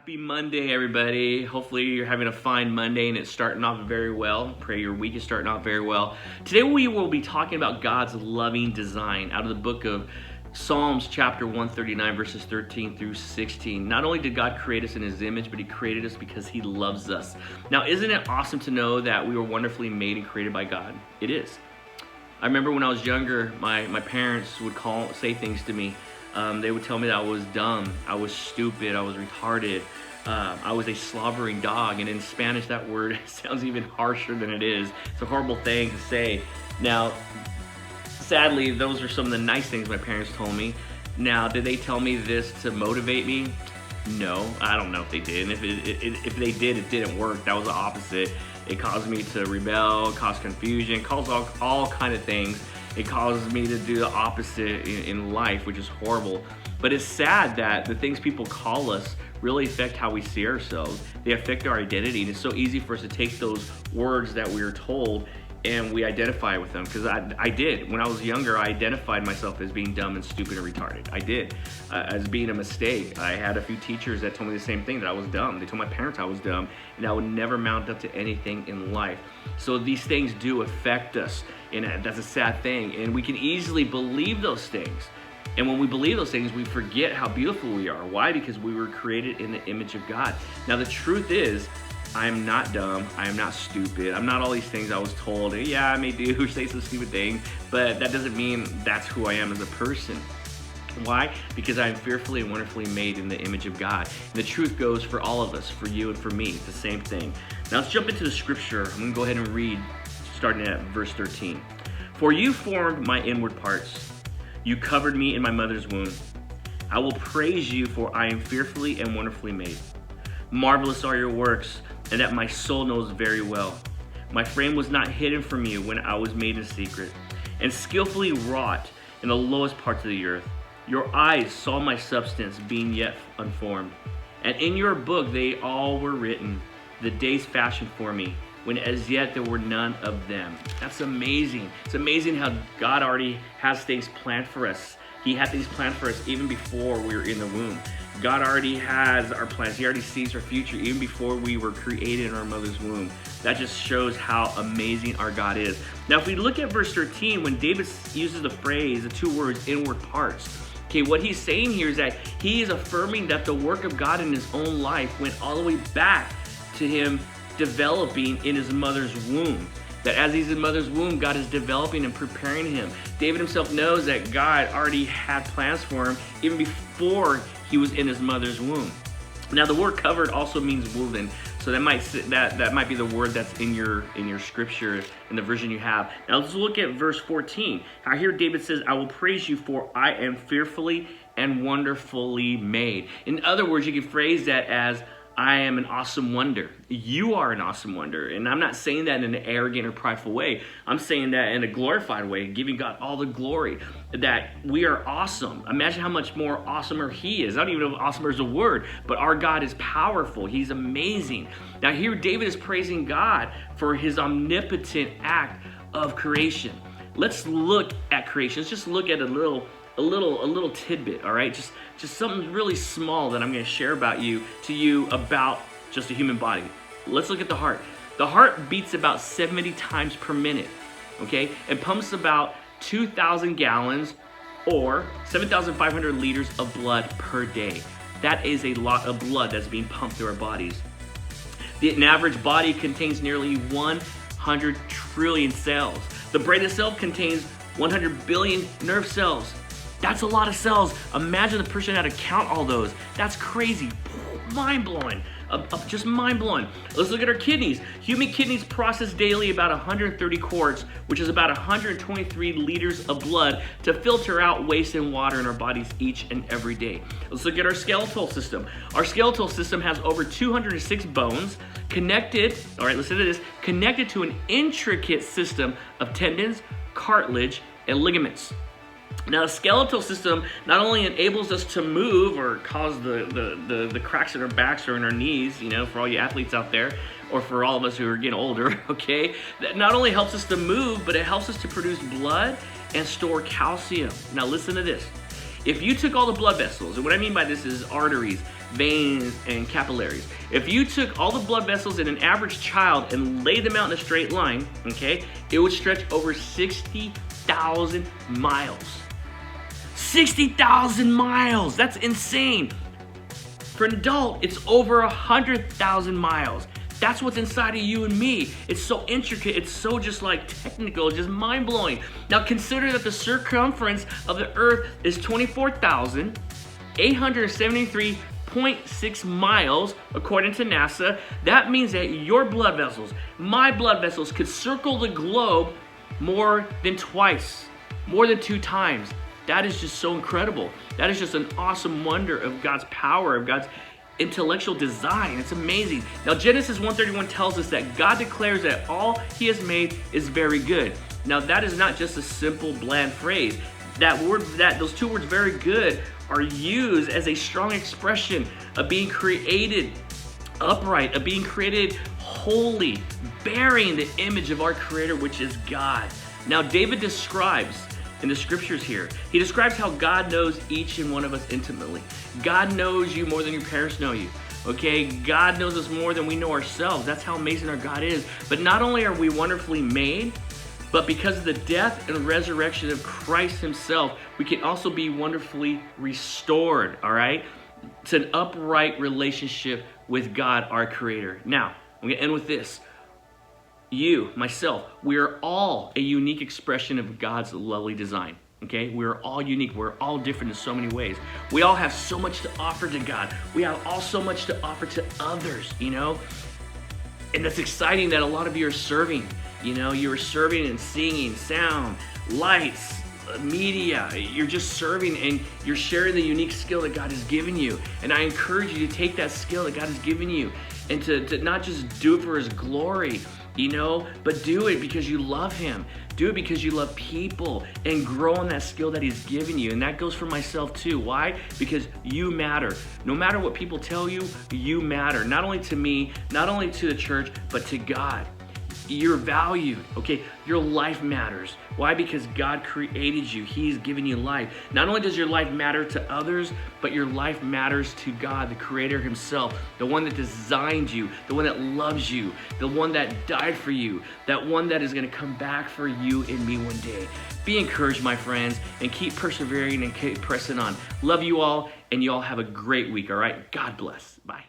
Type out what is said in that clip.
Happy Monday, everybody. Hopefully you're having a fine Monday and it's starting off very well. Pray your week is starting off very well. Today we will be talking about God's loving design out of the book of Psalms chapter 139 verses 13 through 16. Not only did God create us in his image, but he created us because he loves us. Now, isn't it awesome to know that we were wonderfully made and created by God? It is. I remember when I was younger, my parents would say things to me. They would tell me that I was dumb, I was stupid, I was retarded, I was a slobbering dog. And in Spanish, that word sounds even harsher than it is. It's a horrible thing to say. Now, sadly, those are some of the nice things my parents told me. Now, did they tell me this to motivate me? No, I don't know if they did. And if they did, it didn't work. That was the opposite. It caused me to rebel, caused confusion, caused all kind of things. It caused me to do the opposite in life, which is horrible. But it's sad that the things people call us really affect how we see ourselves. They affect our identity. And it's so easy for us to take those words that we were told and we identify with them. Because I did. When I was younger, I identified myself as being dumb and stupid and retarded. I did. As being a mistake. I had a few teachers that told me the same thing, that I was dumb. They told my parents I was dumb and I would never mount up to anything in life. So these things do affect us. And that's a sad thing. And we can easily believe those things. And when we believe those things, we forget how beautiful we are. Why? Because we were created in the image of God. Now, the truth is, I am not dumb. I am not stupid. I'm not all these things I was told. Yeah, I may do or say some stupid thing, but that doesn't mean that's who I am as a person. Why? Because I am fearfully and wonderfully made in the image of God. And the truth goes for all of us, for you and for me. It's the same thing. Now, let's jump into the scripture. I'm going to go ahead and read starting at verse 13. For you formed my inward parts. You covered me in my mother's womb. I will praise you, for I am fearfully and wonderfully made. Marvelous are your works, and that my soul knows very well. My frame was not hidden from you when I was made in secret, and skillfully wrought in the lowest parts of the earth. Your eyes saw my substance being yet unformed, and in your book they all were written, the days fashioned for me, when as yet there were none of them. That's amazing. It's amazing how God already has things planned for us. He had things planned for us even before we were in the womb. God already has our plans. He already sees our future even before we were created in our mother's womb. That just shows how amazing our God is. Now, if we look at verse 13, when David uses the phrase, the two words, inward parts, okay, what he's saying here is that he is affirming that the work of God in his own life went all the way back to him developing in his mother's womb. That as he's in mother's womb, God is developing and preparing him. David himself knows that God already had plans for him even before he was in his mother's womb. Now, the word covered also means woven, so that might be the word that's in your scripture in the version you have. Now let's look at verse 14. Now here David says, "I will praise you, for I am fearfully and wonderfully made." In other words, you can phrase that as, I am an awesome wonder. You are an awesome wonder. And I'm not saying that in an arrogant or prideful way. I'm saying that in a glorified way, giving God all the glory, that we are awesome. Imagine how much more awesomer he is. I don't even know if awesomer is a word, but our God is powerful. He's amazing. Now here David is praising God for his omnipotent act of creation. Let's look at creation. Let's just look at a little tidbit, all right? Just something really small that I'm going to share about you about just a human body. Let's look at the heart. The heart beats about 70 times per minute, okay? It pumps about 2,000 gallons or 7,500 liters of blood per day. That is a lot of blood that's being pumped through our bodies. An average body contains nearly 100 trillion cells. The brain itself contains 100 billion nerve cells. That's a lot of cells. Imagine the person had to count all those. That's crazy. Mind-blowing. Just mind-blowing. Let's look at our kidneys. Human kidneys process daily about 130 quarts, which is about 123 liters of blood to filter out waste and water in our bodies each and every day. Let's look at our skeletal system. Our skeletal system has over 206 bones connected, all right, listen to this, connected to an intricate system of tendons, cartilage, and ligaments. Now, the skeletal system not only enables us to move or cause the cracks in our backs or in our knees, you know, for all you athletes out there, or for all of us who are getting older, okay? That not only helps us to move, but it helps us to produce blood and store calcium. Now, listen to this. If you took all the blood vessels, and what I mean by this is arteries, veins, and capillaries. If you took all the blood vessels in an average child and laid them out in a straight line, okay, it would stretch over 60,000 miles. 60,000 miles! That's insane! For an adult, it's over 100,000 miles. That's what's inside of you and me. It's so intricate, it's so just like technical, just mind-blowing. Now consider that the circumference of the earth is 24,873.6 miles, according to NASA. That means that your blood vessels, my blood vessels, could circle the globe more than twice, more than 2 times. That is just so incredible. That is just an awesome wonder of God's power, of God's intellectual design. It's amazing. Now Genesis 1:31 tells us that God declares that all he has made is very good. Now that is not just a simple bland phrase. Those 2 words, very good, are used as a strong expression of being created upright, of being created holy, bearing the image of our Creator, which is God. Now David describes in the scriptures here, he describes how God knows each and one of us intimately. God knows you more than your parents know you. Okay, God knows us more than we know ourselves. That's how amazing our God is. But not only are we wonderfully made, but because of the death and resurrection of Christ himself, we can also be wonderfully restored, all right? It's an upright relationship with God, our Creator. Now, I'm gonna end with this. You, myself, we are all a unique expression of God's lovely design. Okay, we're all unique. We're all different in so many ways. We all have so much to offer to God. We have all so much to offer to others, you know? And that's exciting that a lot of you are serving. You know, you're serving in singing, sound, lights, media. You're just serving and you're sharing the unique skill that God has given you. And I encourage you to take that skill that God has given you and to not just do it for his glory, you know, but do it because you love him. Do it because you love people and grow in that skill that he's given you. And that goes for myself too. Why? Because you matter. No matter what people tell you, you matter. Not only to me, not only to the church, but to God. You're valued, okay? Your life matters. Why? Because God created you. He's given you life. Not only does your life matter to others, but your life matters to God, the Creator himself, the one that designed you, the one that loves you, the one that died for you, that one that is going to come back for you and me one day. Be encouraged, my friends, and keep persevering and keep pressing on. Love you all, and you all have a great week, all right? God bless. Bye.